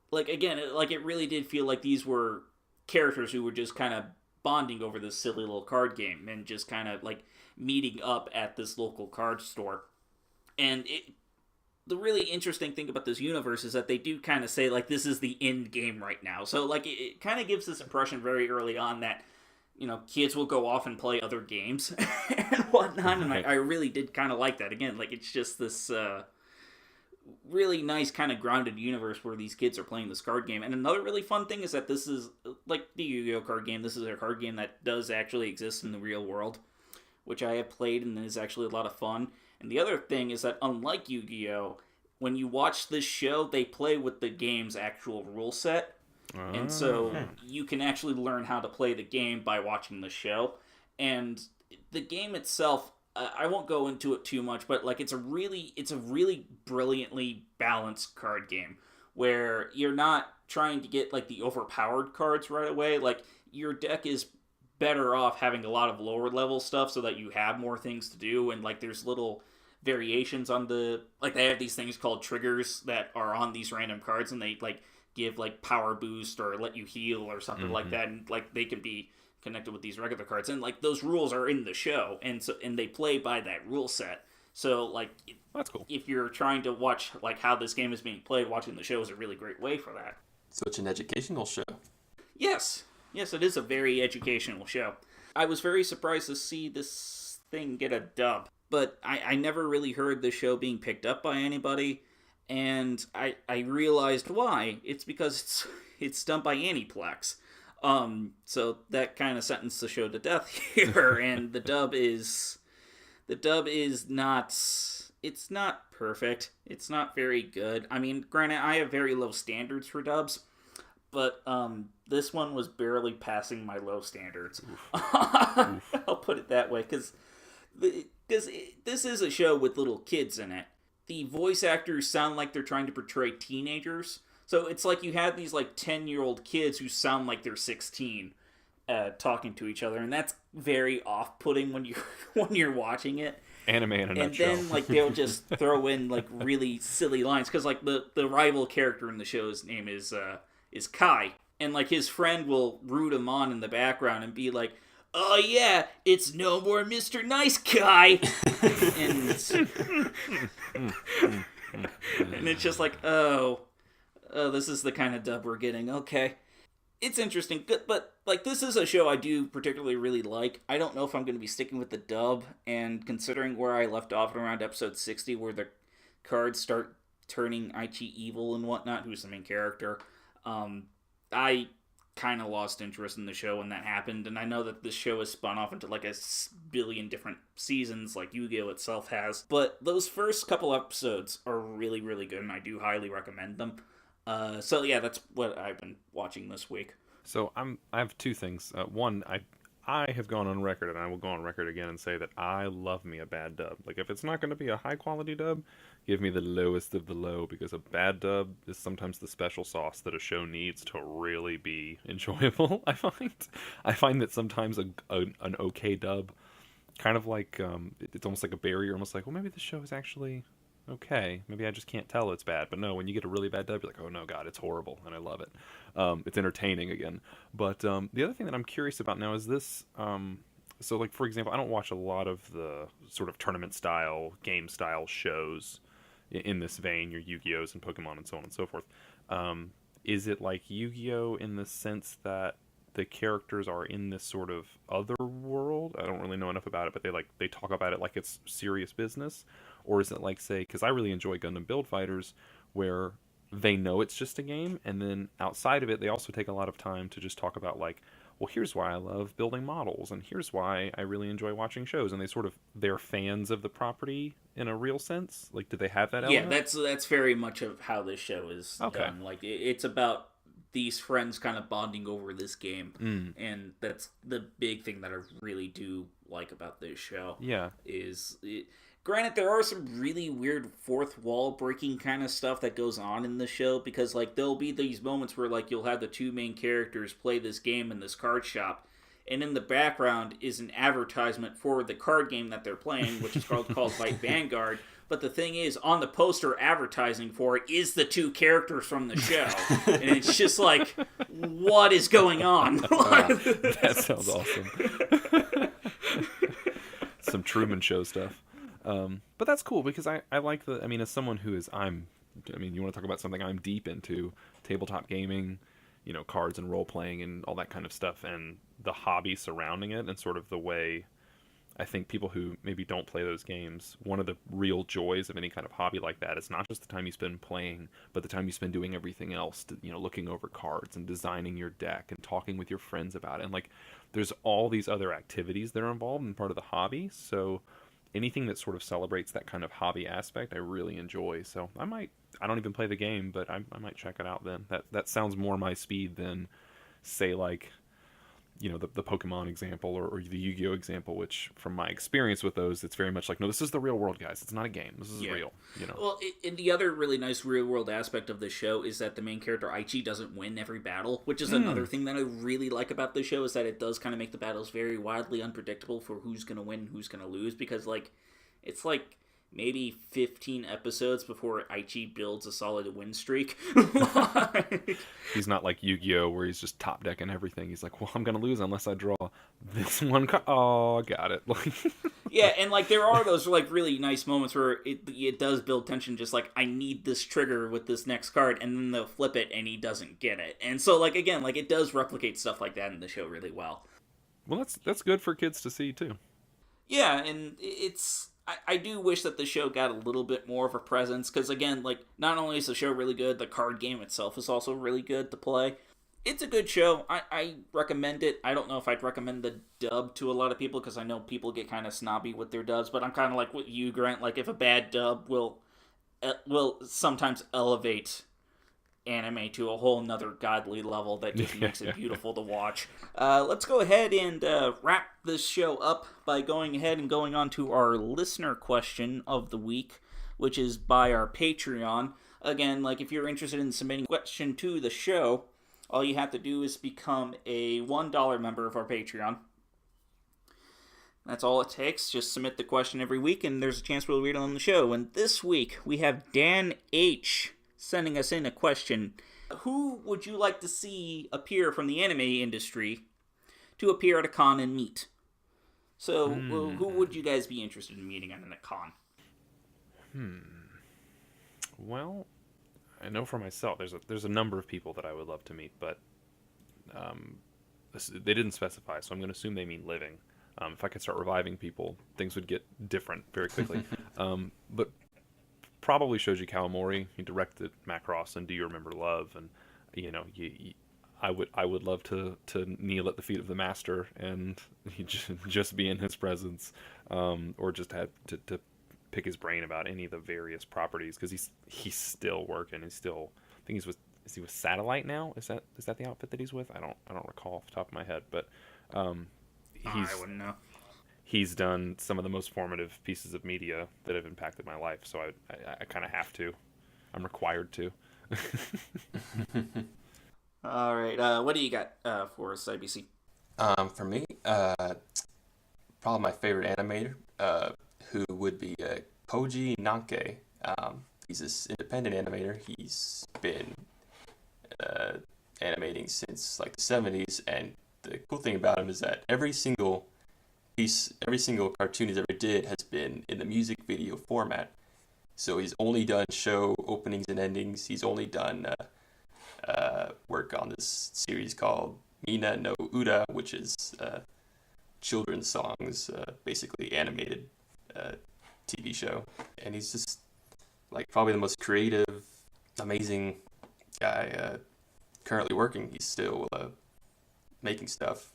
like again, it really did feel like these were characters who were just kind of bonding over this silly little card game and just kind of like meeting up at this local card store. And the really interesting thing about this universe is that they do kind of say like this is the end game right now. So like it kind of gives this impression very early on that kids will go off and play other games and whatnot. And I really did kind of like that. Again, like it's just this really nice kind of grounded universe where these kids are playing this card game. And another really fun thing is that this is like the Yu-Gi-Oh card game. This is a card game that does actually exist in the real world, which I have played and is actually a lot of fun. And the other thing is that unlike Yu-Gi-Oh, when you watch this show, they play with the game's actual rule set. And so you can actually learn how to play the game by watching the show. And the game itself, I won't go into it too much, but like it's a really brilliantly balanced card game where you're not trying to get like the overpowered cards right away. Like your deck is better off having a lot of lower level stuff so that you have more things to do, and like there's little variations on they have these things called triggers that are on these random cards, and they like give like power boost or let you heal or something like that, and like they can be connected with these regular cards, and like those rules are in the show, and they play by that rule set. So like that's cool. If you're trying to watch like how this game is being played, watching the show is a really great way for that. So it's an educational show. Yes, it is a very educational show. I was very surprised to see this thing get a dub, but I never really heard the show being picked up by anybody, and I realized why. It's because it's done by Aniplex. So that kind of sentenced the show to death here, and the dub is not, it's not perfect. It's not very good. I mean, granted, I have very low standards for dubs, but this one was barely passing my low standards. I'll put it that way, because this is a show with little kids in it. The voice actors sound like they're trying to portray teenagers. So it's like you have these like 10-year-old kids who sound like they're 16 talking to each other, and that's very off-putting when you're watching it. Anime in a nutshell. And then like they'll just throw in like really silly lines, because like the rival character in the show's name is Kai, and like his friend will root him on in the background and be like, "Oh yeah, it's no more Mr. Nice Guy," and it's just like, oh, this is the kind of dub we're getting. Okay. It's interesting, but like this is a show I do particularly really like. I don't know if I'm going to be sticking with the dub, and considering where I left off around episode 60, where the cards start turning Aichi evil and whatnot, who's the main character, I kind of lost interest in the show when that happened, and I know that this show has spun off into like a billion different seasons like Yu-Gi-Oh! Itself has, but those first couple episodes are really, really good, and I do highly recommend them. So yeah, that's what I've been watching this week. So I have two things. One, I have gone on record, and I will go on record again and say that I love me a bad dub. Like, if it's not going to be a high quality dub, give me the lowest of the low, because a bad dub is sometimes the special sauce that a show needs to really be enjoyable. I find that sometimes an okay dub, kind of like it's almost like a barrier, almost like, well, maybe the show is actually okay, maybe I just can't tell it's bad. But no, when you get a really bad dub, you're like, oh no, God, it's horrible, and I love it. It's entertaining again. But the other thing that I'm curious about now is this. So, like, for example, I don't watch a lot of the sort of tournament style, game style shows in this vein, your Yu-Gi-Ohs and Pokemon and so on and so forth. Is it like Yu-Gi-Oh in the sense that the characters are in this sort of other world? I don't really know enough about it, but they talk about it like it's serious business, or is it like, say, because I really enjoy Gundam Build Fighters, where they know it's just a game, and then outside of it, they also take a lot of time to just talk about like, well, here's why I love building models, and here's why I really enjoy watching shows, and they're fans of the property in a real sense. Like, do they have that Yeah, element? that's very much of how this show is Okay. done. Like it's about these friends kind of bonding over this game, Mm. and that's the big thing that I really do like about this show. Yeah. Granted, there are some really weird fourth wall breaking kind of stuff that goes on in the show, because like there'll be these moments where like you'll have the two main characters play this game in this card shop, and in the background is an advertisement for the card game that they're playing, which is called Fight Vanguard. But the thing is, on the poster advertising for it is the two characters from the show, and it's just like, what is going on? That sounds awesome. Some Truman Show stuff. But that's cool because I like I mean, as someone who is, you want to talk about something I'm deep into, tabletop gaming, cards and role playing and all that kind of stuff, and the hobby surrounding it, and sort of the way I think people who maybe don't play those games, one of the real joys of any kind of hobby like that is not just the time you spend playing, but the time you spend doing everything else, looking over cards and designing your deck and talking with your friends about it. And like, there's all these other activities that are involved in part of the hobby. So anything that sort of celebrates that kind of hobby aspect, I really enjoy. So I don't even play the game, but I might check it out then. That sounds more my speed than, say, like, the Pokemon example or the Yu-Gi-Oh example, which from my experience with those, it's very much like, no, this is the real world, guys. It's not a game. This is real. Well, and the other really nice real world aspect of this show is that the main character Aichi doesn't win every battle, which is another thing that I really like about this show, is that it does kind of make the battles very wildly unpredictable for who's going to win, who's going to lose, because like it's like maybe 15 episodes before Aichi builds a solid win streak. He's not like Yu-Gi-Oh where he's just top decking everything. He's like, well, I'm gonna lose unless I draw this one card. Oh, got it. Like, yeah, and like there are those like really nice moments where it does build tension. Just like, I need this trigger with this next card, and then they'll flip it and he doesn't get it. And so like again, like it does replicate stuff like that in the show really well. well, that's good for kids to see too. Yeah, and I do wish that the show got a little bit more of a presence, because again, like, not only is the show really good, the card game itself is also really good to play. It's a good show. I recommend it. I don't know if I'd recommend the dub to a lot of people, because I know people get kind of snobby with their dubs, but I'm kind of like with you, Grant. Like, if a bad dub will sometimes elevate anime to a whole nother godly level that just makes it beautiful to watch. Let's go ahead and wrap this show up by going ahead and going on to our listener question of the week, which is by our Patreon. Again, like, if you're interested in submitting a question to the show, all you have to do is become a $1 member of our Patreon. That's all it takes. Just submit the question every week, and there's a chance we'll read it on the show. And this week, we have Dan H. sending us in a question. Who would you like to see appear from the anime industry to appear at a con and meet? So, who would you guys be interested in meeting at a con? Well, I know for myself, there's a number of people that I would love to meet, but they didn't specify, so I'm going to assume they mean living. If I could start reviving people, things would get different very quickly. But probably Shoji Kawamori. He directed Macross and Do You Remember Love, and I would love to kneel at the feet of the master and just be in his presence, or just have to pick his brain about any of the various properties, because he's still working. He's still, I think is he with Satellite now? Is that the outfit that he's with? I don't recall off the top of my head, but I wouldn't know. He's done some of the most formative pieces of media that have impacted my life, so I kind of have to. I'm required to. All right, what do you got for us, IBC? For me, probably my favorite animator, who would be Koji Nanke. He's this independent animator. He's been uh, animating since like the 70s, and the cool thing about him is that every single piece, every single cartoon he's ever did has been in the music video format. So he's only done show openings and endings. He's only done work on this series called Mina no Ura, which is children's songs, basically animated TV show. And he's just like probably the most creative, amazing guy currently working. He's still making stuff.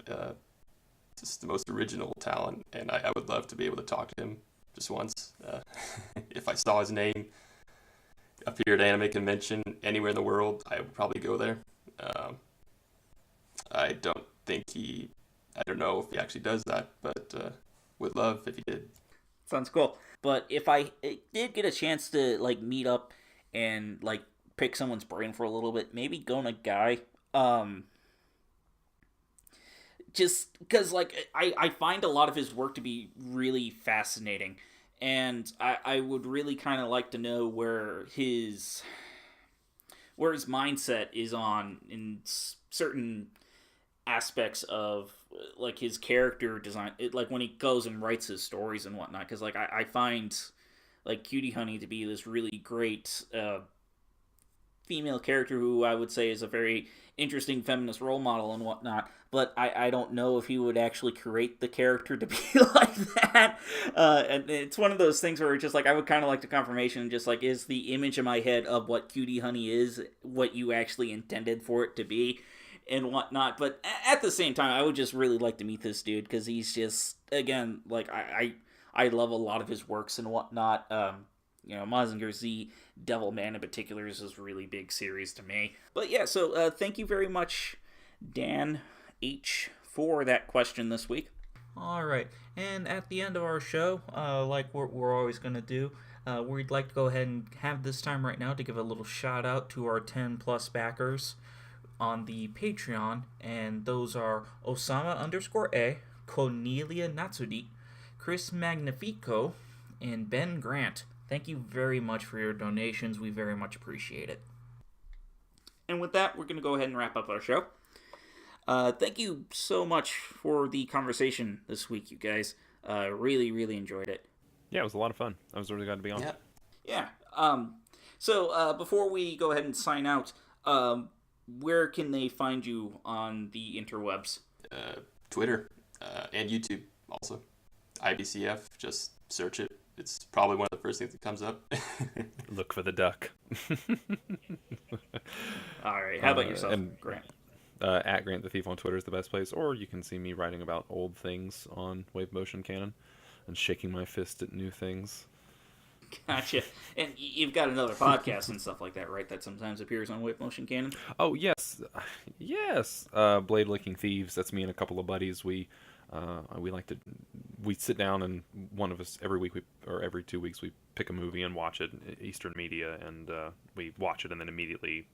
Just the most original talent, and I would love to be able to talk to him just once. If I saw his name appear at Anime Convention anywhere in the world, I would probably go there. I don't know if he actually does that, but would love if he did. Sounds cool. But if I did get a chance to like meet up and like pick someone's brain for a little bit, maybe go on a guy. Just because like I find a lot of his work to be really fascinating, and I would really kind of like to know where his mindset is on in certain aspects of like his character design, like when he goes and writes his stories and whatnot, because like I find like Cutie Honey to be this really great female character who I would say is a very interesting feminist role model and whatnot, but I don't know if he would actually create the character to be like that. And it's one of those things where it's just like I would kind of like the confirmation, just like, is the image in my head of what Cutie Honey is what you actually intended for it to be and whatnot. But at the same time, I would just really like to meet this dude because he's just, again, like I love a lot of his works and whatnot. Mazinger Z, Devilman in particular is this really big series to me. But yeah, so thank you very much, Dan H, for that question this week. All right, and at the end of our show, like we're always going to do, we'd like to go ahead and have this time right now to give a little shout out to our 10 plus backers on the Patreon, and those are Osama_A, Cornelia Natsudi, Chris Magnifico, and Ben Grant. Thank you very much for your donations. We very much appreciate it. And with that, we're going to go ahead and wrap up our show. Thank you so much for the conversation this week, you guys. Really, really enjoyed it. Yeah, it was a lot of fun. I was really glad to be on. Yeah. So before we go ahead and sign out, where can they find you on the interwebs? Twitter and YouTube also. IBCF, just search it. It's probably one of the first things that comes up. Look for the duck. All right. How about yourself, Grant? At Grant the Thief on Twitter is the best place, or you can see me writing about old things on Wave Motion Canon and shaking my fist at new things. Gotcha. And you've got another podcast and stuff like that, right? That sometimes appears on Wave Motion Canon? Oh, yes. Blade Licking Thieves. That's me and a couple of buddies. We sit down and one of us every 2 weeks we pick a movie and watch it, Eastern Media, and we watch it and then immediately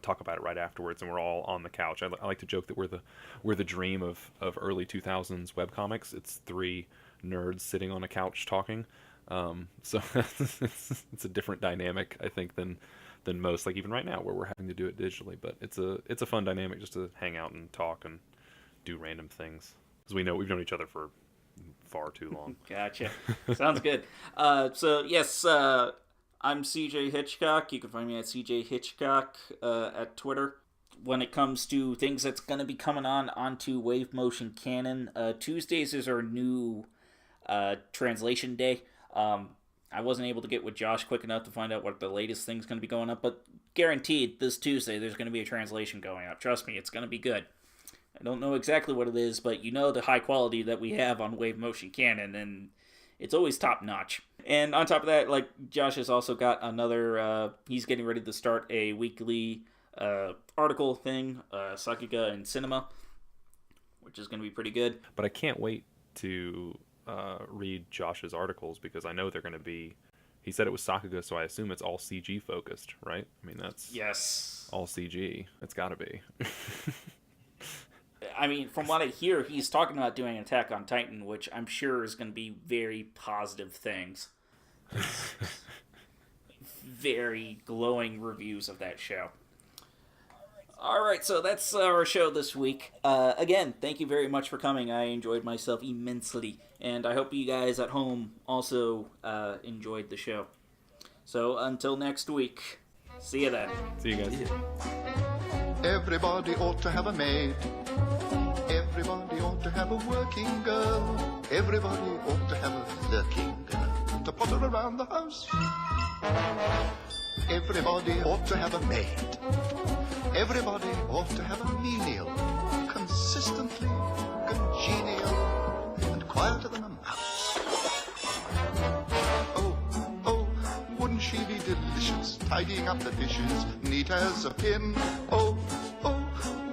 talk about it right afterwards, and we're all on the couch. I like to joke that we're the dream of early 2000s webcomics. It's three nerds sitting on a couch talking. So it's a different dynamic, I think, than most, like even right now where we're having to do it digitally. But it's a fun dynamic just to hang out and talk and do random things, because we've known each other for far too long. Gotcha. Sounds good. So yes, I'm CJ Hitchcock. You can find me at CJ Hitchcock at Twitter. When it comes to things that's going to be coming onto Wave Motion Canon, Tuesdays is our new translation day. I wasn't able to get with Josh quick enough to find out what the latest thing's going to be going up, but guaranteed this Tuesday there's going to be a translation going up. Trust me, it's going to be good. I don't know exactly what it is, but you know the high quality that we have on Wave Motion Canon, and it's always top notch. And on top of that, like, Josh has also got another, he's getting ready to start a weekly article thing, Sakuga and Cinema, which is going to be pretty good. But I can't wait to read Josh's articles, because I know they're going to be, he said it was Sakuga, so I assume it's all CG focused, right? I mean, that's yes, all CG. It's got to be. I mean, from what I hear, he's talking about doing Attack on Titan, which I'm sure is going to be very positive things. very glowing reviews of that show. Alright, so that's our show this week. Again, thank you very much for coming. I enjoyed myself immensely. And I hope you guys at home also enjoyed the show. So until next week, see you then. See you guys. Everybody ought to have a maid. Everybody ought to have a working girl. Everybody ought to have a lurking girl to potter around the house. Everybody ought to have a maid. Everybody ought to have a menial, consistently congenial, and quieter than a mouse. Oh, wouldn't she be delicious, tidying up the dishes, neat as a pin? Oh,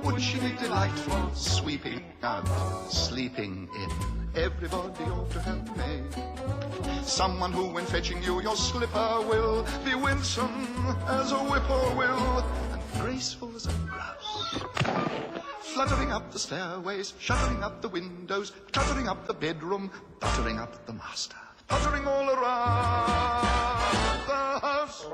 wouldn't she be delightful, sweeping and sleeping in? Everybody ought to have a maid. Someone who, when fetching you your slipper, will be winsome as a whippoorwill, and graceful as a grouse. Fluttering up the stairways, shuttering up the windows, cluttering up the bedroom, buttering up the master, puttering all around the house.